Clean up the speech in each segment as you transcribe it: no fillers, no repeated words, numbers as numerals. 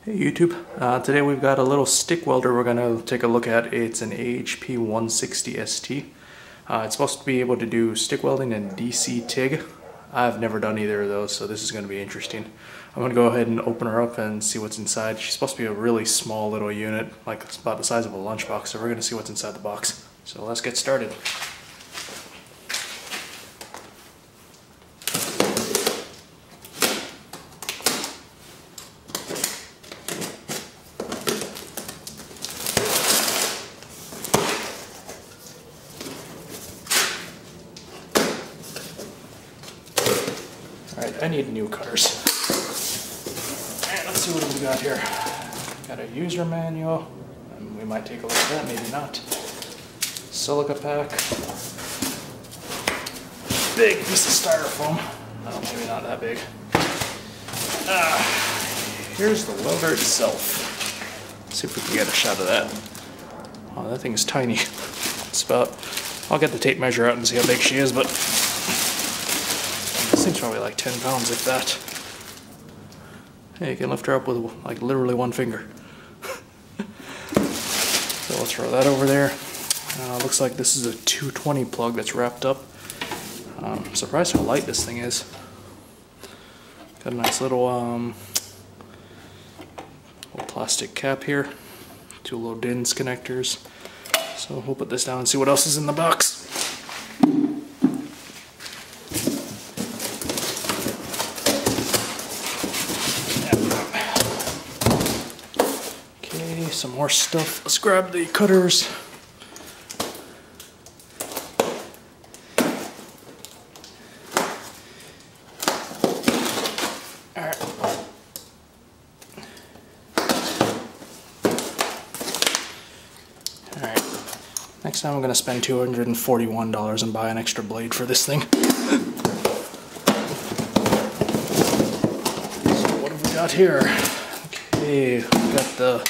Hey YouTube, today we've got a little stick welder we're going to take a look at. It's an AHP 160 ST. It's supposed to be able to do stick welding and DC TIG. I've never done either of those, so this is going to be interesting. I'm going to go ahead and open her up and see what's inside. She's supposed to be a really small little unit, like it's about the size of a lunchbox, so we're going to see what's inside the box. So let's get started. Alright, I need new cutters. Alright, let's see what we got here. Got a user manual, and we might take a look at that, maybe not. Silica pack. Big piece of styrofoam. Oh, maybe not that big. Here's the welder itself. Let's see if we can get a shot of that. Oh, that thing is tiny. It's about, I'll get the tape measure out and see how big she is, but this thing's probably like 10 pounds, if that. Hey, you can lift her up with like literally one finger. So we'll throw that over there. Looks like this is a 220 plug that's wrapped up. I'm surprised how light this thing is. Got a nice little plastic cap here. Two little DINS connectors. So we'll put this down and see what else is in the box. Some more stuff. Let's grab the cutters. Alright. Alright. Next time I'm going to spend $241 and buy an extra blade for this thing. So what have we got here? Okay, we've got the...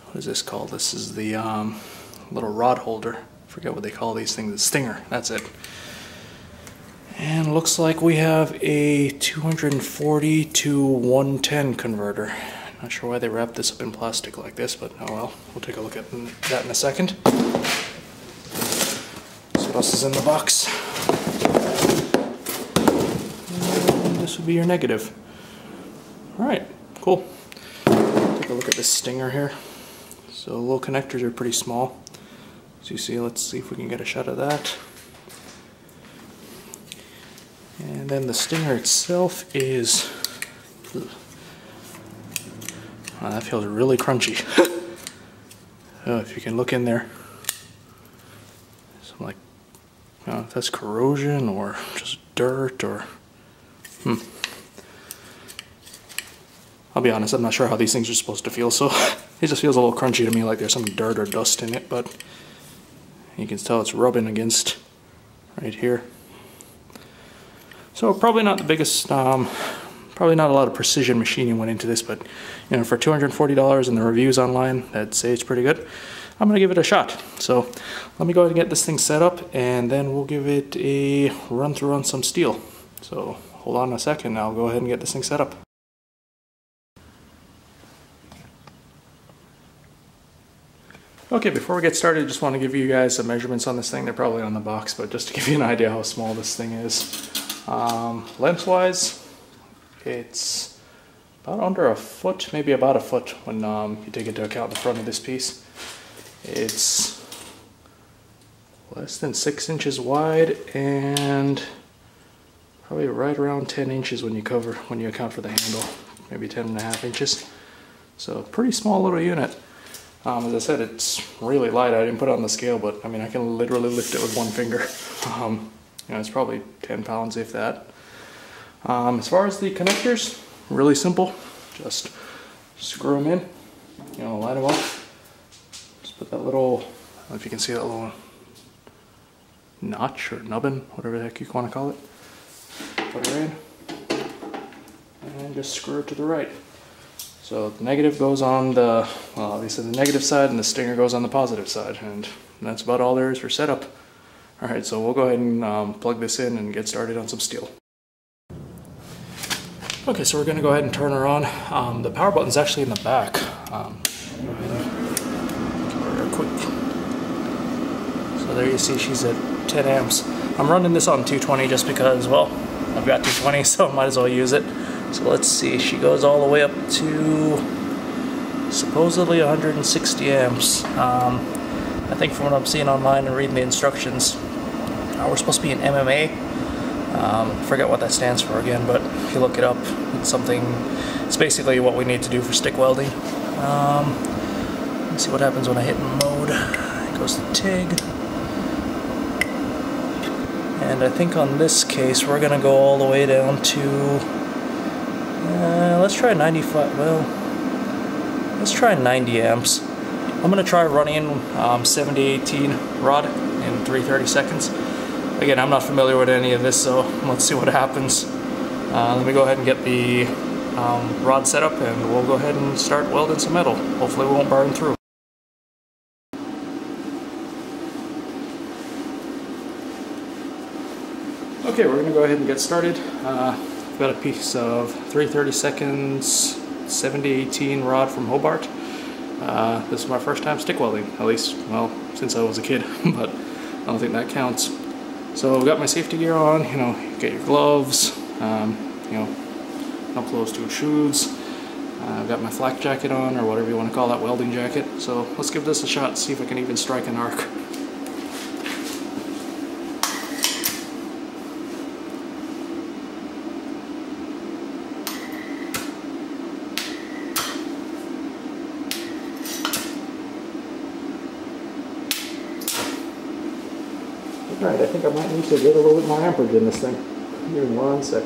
what is this called? This is the little rod holder. I forget what they call these things. The stinger. That's it. And looks like we have a 240 to 110 converter. Not sure why they wrapped this up in plastic like this, but oh well. We'll take a look at that in a second. So what else is in the box? And this would be your negative. Alright, cool. Take a look at this stinger here. So the little connectors are pretty small. As you see, let's see if we can get a shot of that. And then the stinger itself is... oh, that feels really crunchy. Oh, if you can look in there. So like, I don't know if that's corrosion or just dirt or... I'll be honest, I'm not sure how these things are supposed to feel, so it just feels a little crunchy to me, like there's some dirt or dust in it, but you can tell it's rubbing against right here. So probably not the biggest, probably not a lot of precision machining went into this, but you know, for $240 and the reviews online that say it's pretty good, I'm going to give it a shot. So let me go ahead and get this thing set up, and then we'll give it a run through on some steel. So hold on a second, I'll go ahead and get this thing set up. Okay, before we get started, I just want to give you guys some measurements on this thing. They're probably on the box, but just to give you an idea how small this thing is. Lengthwise, it's about under a foot, maybe about a foot when you take into account the front of this piece. It's less than 6 inches wide and probably right around 10 inches when you account for the handle, maybe 10.5 inches. So pretty small little unit. As I said, it's really light. I didn't put it on the scale, but I mean, I can literally lift it with one finger. You know, it's probably 10 pounds, if that. As far as the connectors, really simple. Just screw them in, you know, line them up. Just put that little, I don't know if you can see that little notch or nubbin, whatever the heck you want to call it. Put her in, and just screw it to the right. So the negative goes on the, well, obviously the negative side, and the stinger goes on the positive side, and that's about all there is for setup. Alright, so we'll go ahead and plug this in and get started on some steel. Okay, so we're going to go ahead and turn her on. The power button's actually in the back. Give her a quick. So there you see she's at 10 amps. I'm running this on 220 just because, well, I've got 220, so I might as well use it. So let's see, she goes all the way up to supposedly 160 amps. I think from what I'm seeing online and reading the instructions, we're supposed to be in MMA. Forget what that stands for again, but if you look it up, it's basically what we need to do for stick welding. Let's see what happens when I hit mode. It goes to TIG. And I think on this case, we're gonna go all the way down to, let's try 95, well, let's try 90 amps. I'm gonna try running 7018 rod in 330 seconds. Again, I'm not familiar with any of this, so let's see what happens. Let me go ahead and get the rod set up, and we'll go ahead and start welding some metal. Hopefully we won't burn through. Okay, we're going to go ahead and get started. I've got a piece of 330 seconds 7018 rod from Hobart. This is my first time stick welding, at least, well, since I was a kid, but I don't think that counts. So I've got my safety gear on, you know, get your gloves, you know, no closed-toe shoes. I've got my flak jacket on, or whatever you want to call that, welding jacket. So let's give this a shot and see if I can even strike an arc. Alright, I think I might need to get a little bit more amperage in this thing. Give me 1 sec.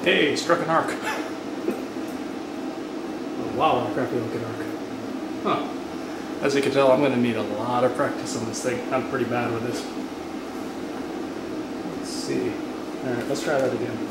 Hey, struck an arc. Oh, wow, what a crappy looking arc. Huh. As you can tell, I'm going to need a lot of practice on this thing. I'm pretty bad with this. Let's see. Alright, let's try that again.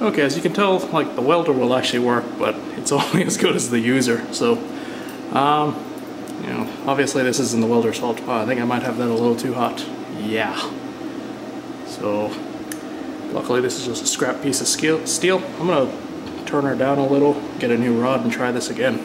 Okay, as you can tell, like, the welder will actually work, but it's only as good as the user. So, you know, obviously this isn't the welder's fault. I think I might have that a little too hot. Yeah. So, luckily this is just a scrap piece of steel. I'm gonna turn her down a little, get a new rod, and try this again.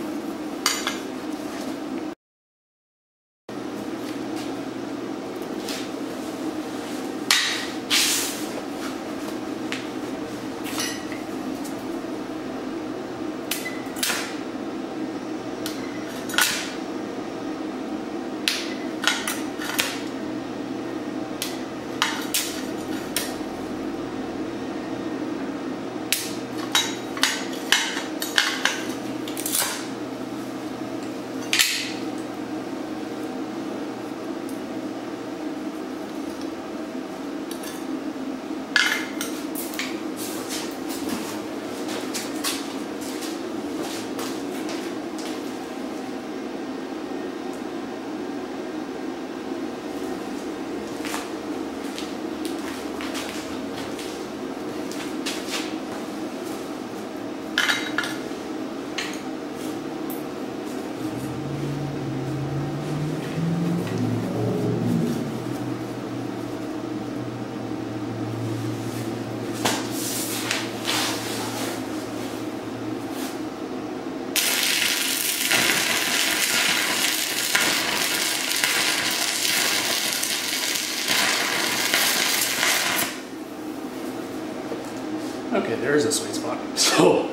Okay, there's a sweet spot. So,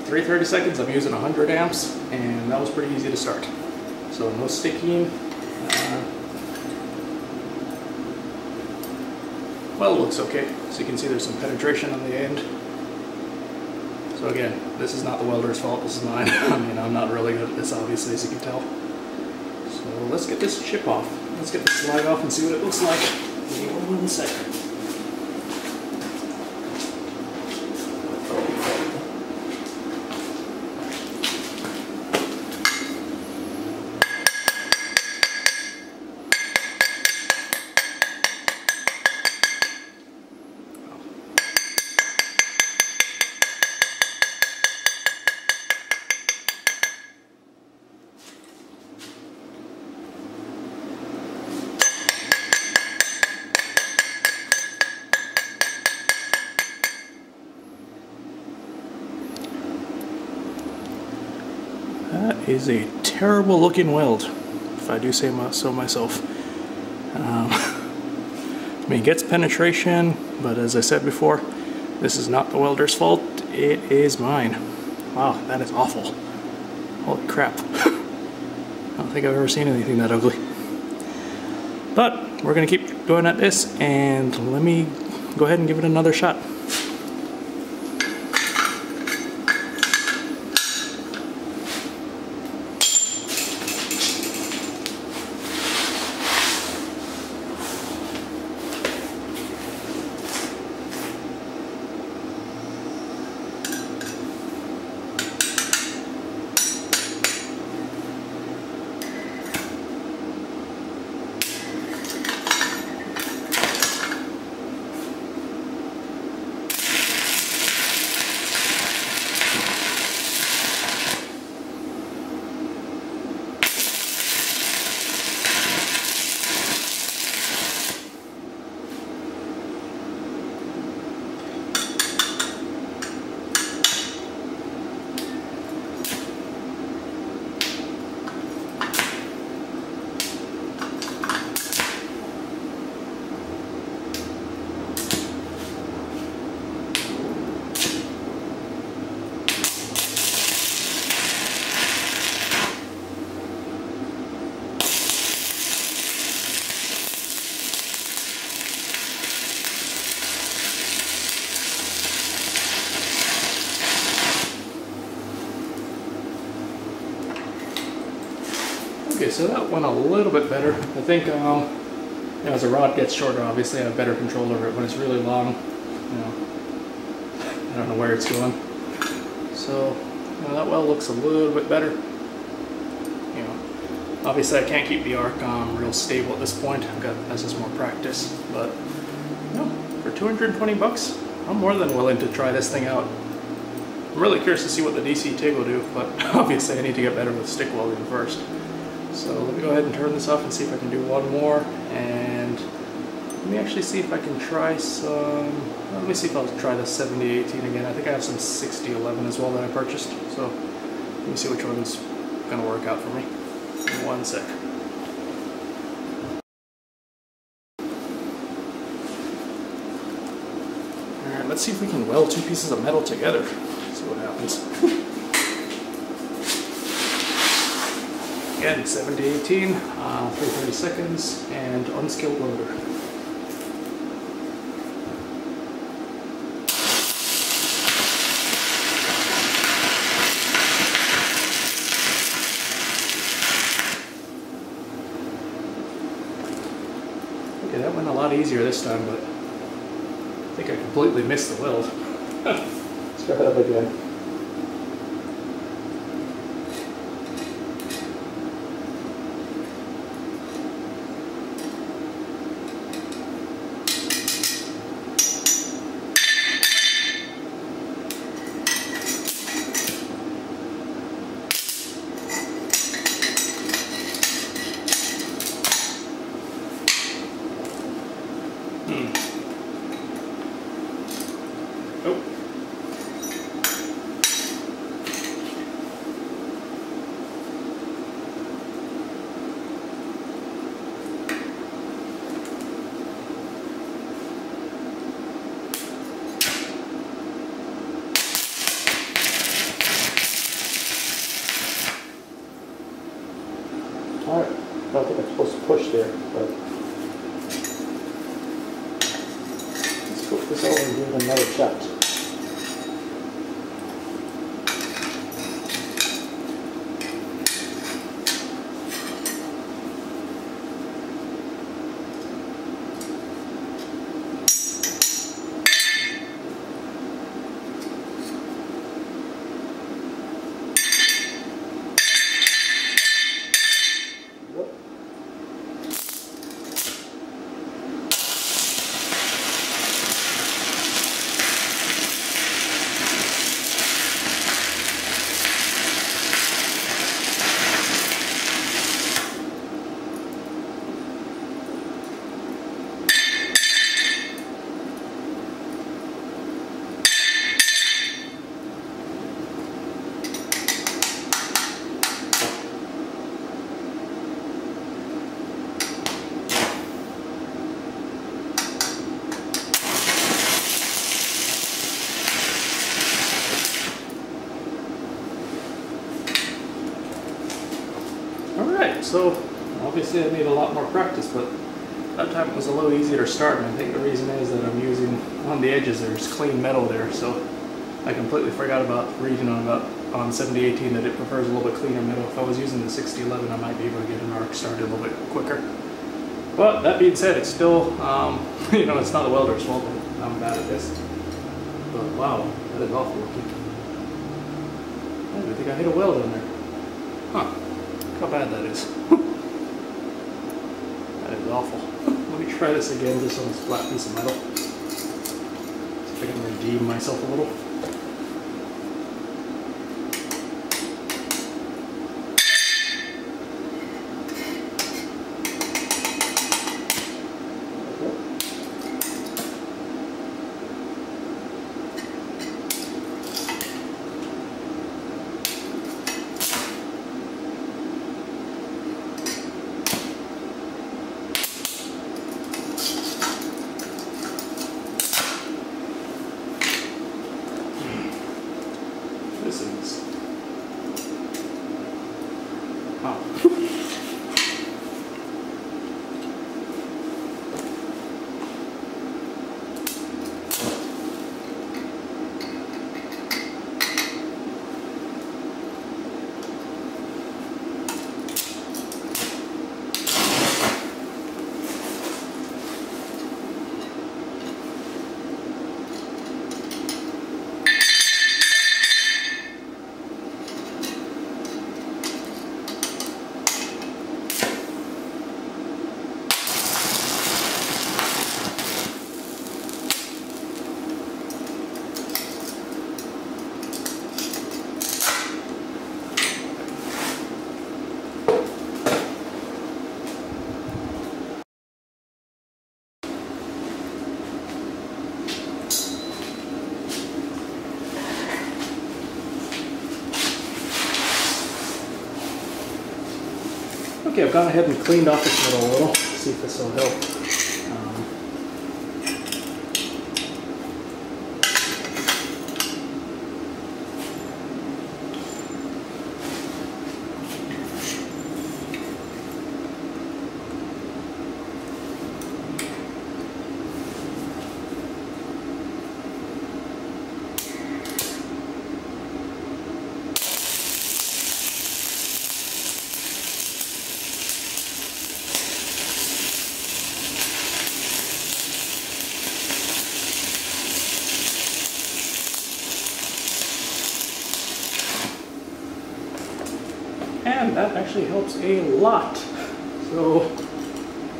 330 seconds, I'm using 100 amps, and that was pretty easy to start. So no sticking. Well, it looks okay. So you can see there's some penetration on the end. So again, this is not the welder's fault, this is mine. I mean, I'm not really good at this, obviously, as you can tell. So let's get this chip off. Let's get the slag off and see what it looks like. Give me 1 second. That is a terrible looking weld, if I do say so myself. I mean, it gets penetration, but as I said before, this is not the welder's fault, it is mine. Wow, that is awful. Holy crap. I don't think I've ever seen anything that ugly. But we're gonna keep going at this, and let me go ahead and give it another shot. Okay, so that went a little bit better. I think, you know, as the rod gets shorter, obviously I have better control over it. When it's really long, you know, I don't know where it's going. So, you know, that well looks a little bit better. You know, obviously I can't keep the arc real stable at this point. I've got, this is more practice, but, you know, for 220 bucks, I'm more than willing to try this thing out. I'm really curious to see what the DC TIG will do, but obviously I need to get better with stick welding first. So let me go ahead and turn this off and see if I can do one more, and let me actually see if I can try some, let me see if I'll try the 70-18 again. I think I have some 60-11 as well that I purchased, so let me see which one's going to work out for me. Give me 1 sec. Alright, let's see if we can weld 2 pieces of metal together. See what happens. Again, 70-18, 330 seconds, and unskilled welder. Okay, that went a lot easier this time, but I think I completely missed the weld. Let's try that again. Oh. Alright, I don't think I'm supposed to push there, but let's flip this over and give it another shot. Alright, so obviously I need a lot more practice, but that time it was a little easier to start, and I think the reason is that I'm using, on the edges there's clean metal there, so I completely forgot about reading on 70-18 that it prefers a little bit cleaner metal. If I was using the 60-11 I might be able to get an arc started a little bit quicker. But that being said, it's still, you know, it's not the welder's fault that I'm bad at this. But wow, that is awful looking. I think I hit a weld in there. Huh. How bad that is. That is awful. Let me try this again just on this flat piece of metal. See if I can redeem myself a little. Okay, I've gone ahead and cleaned off this metal a little. See if this will help. And that actually helps a lot. So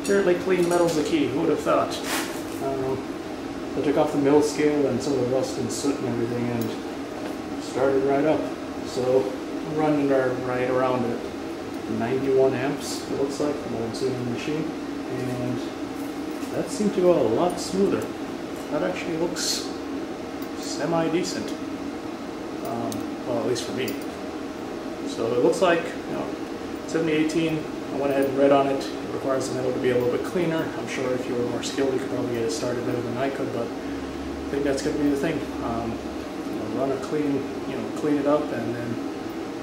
apparently clean metal's the key. Who would have thought? I took off the mill scale and some of the rust and soot and everything and started right up. So I'm running right around at 91 amps, it looks like, from what I'm seeing on the machine. And that seemed to go a lot smoother. That actually looks semi-decent. Well, at least for me. So it looks like, 7018, I went ahead and read on it. It requires the metal to be a little bit cleaner. I'm sure if you were more skilled, you could probably get it started better than I could, but I think that's going to be the thing. Run it clean, clean it up and then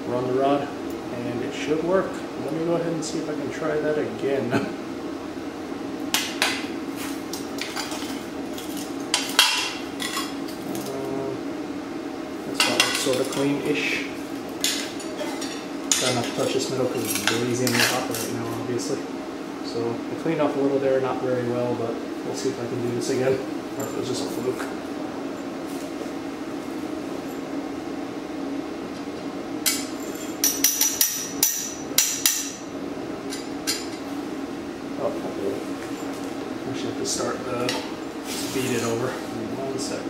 run the rod, and it should work. Let me go ahead and see if I can try that again. That's probably sort of clean-ish. Try not to touch this metal because it's blazingly hot right now, obviously. So I cleaned off a little there, not very well, but we'll see if I can do this again, or if it was just a fluke. Oh, not really. Actually have to start the beat it over. Give me 1 sec.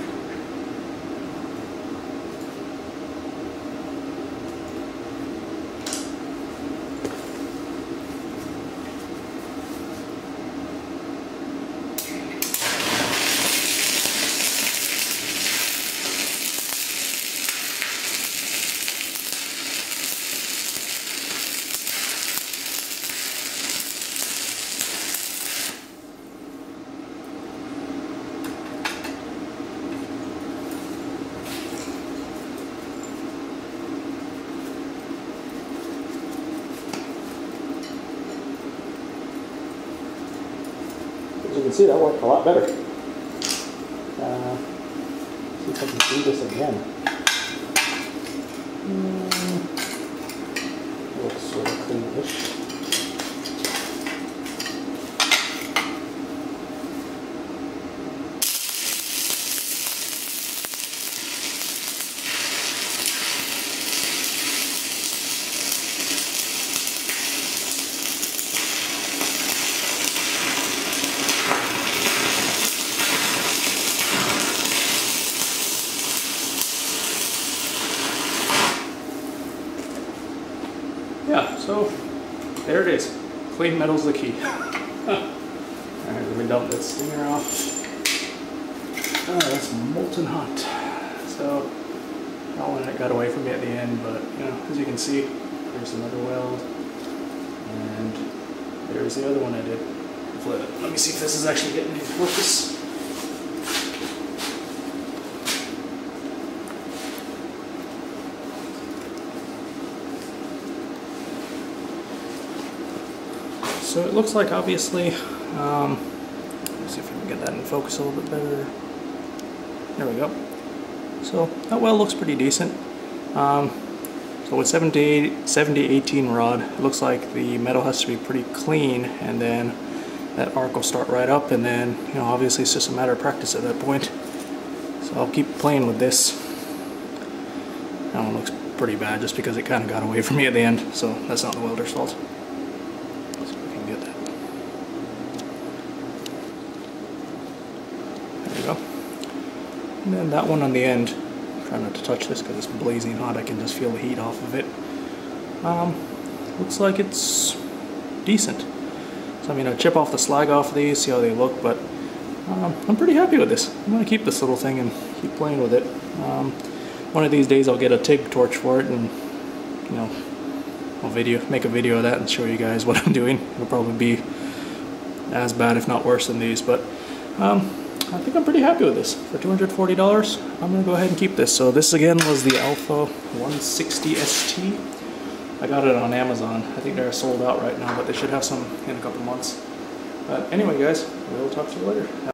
As you can see, that worked a lot better. See if I can do this again. Looks sort of clean-ish. Yeah, so there it is. Clean metal's the key. Alright, let me dump this stinger off. Oh, that's molten hot. So, that one got away from me at the end, but as you can see, there's another weld. And there's the other one I did. Let me see if this is actually getting in focus. So it looks like, obviously, let's see if we can get that in focus a little bit better. There we go. So that weld looks pretty decent. So with 7018 rod, it looks like the metal has to be pretty clean, and then that arc will start right up, and then obviously it's just a matter of practice at that point. So I'll keep playing with this. That one looks pretty bad just because it kind of got away from me at the end, so that's not the welder's fault. And then that one on the end, try not to touch this because it's blazing hot, I can just feel the heat off of it. Looks like it's decent. So I'm going to chip off the slag off of these, see how they look, but I'm pretty happy with this. I'm going to keep this little thing and keep playing with it. One of these days I'll get a TIG torch for it and, I'll make a video of that and show you guys what I'm doing. It'll probably be as bad, if not worse, than these, but I think I'm pretty happy with this. For $240, I'm gonna go ahead and keep this. So this again was the Alpha 160 ST. I got it on Amazon. I think they're sold out right now, but they should have some in a couple months. Anyway, guys, we'll talk to you later.